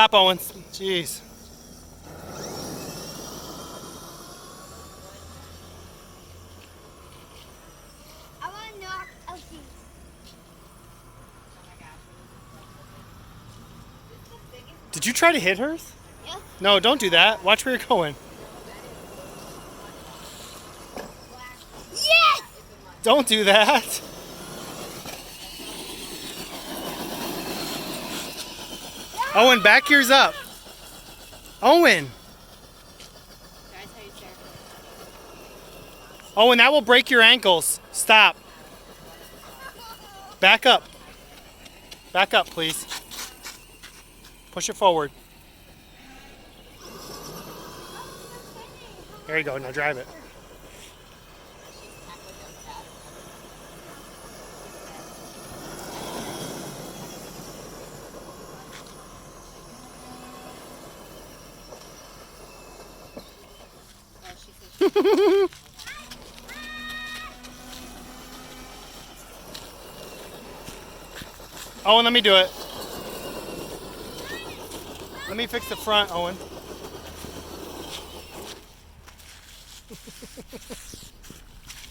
Stop, Owen. Jeez. I want to knock Elsie. Did you try to hit hers? Yes. No, don't do that. Watch where you're going. Yes! Don't do that. Owen, back yours up. Owen. Owen, that will break your ankles. Stop. Back up. Back up, please. Push it forward. There you go. Now drive it. Owen, let me do it. Let me fix the front, Owen.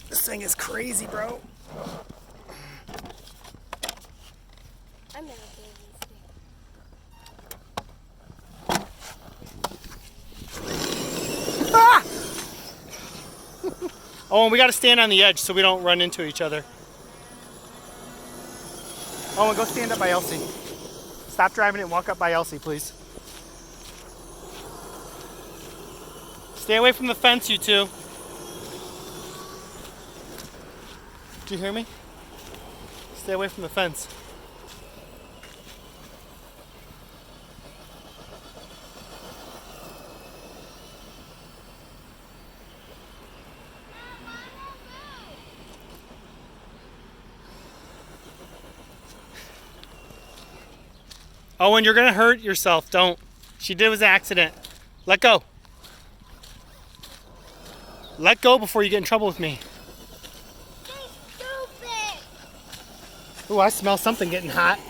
This thing is crazy, bro. I'm never doing these Ah! Owen, we got to stand on the edge so we don't run into each other. Owen, go stand up by Elsie. Stop driving it and walk up by Elsie, please. Stay away from the fence, you two. Do you hear me? Stay away from the fence. Owen, you're gonna hurt yourself. Don't. She did was an accident. Let go. Let go before you get in trouble with me. Stupid! Ooh, I smell something getting hot.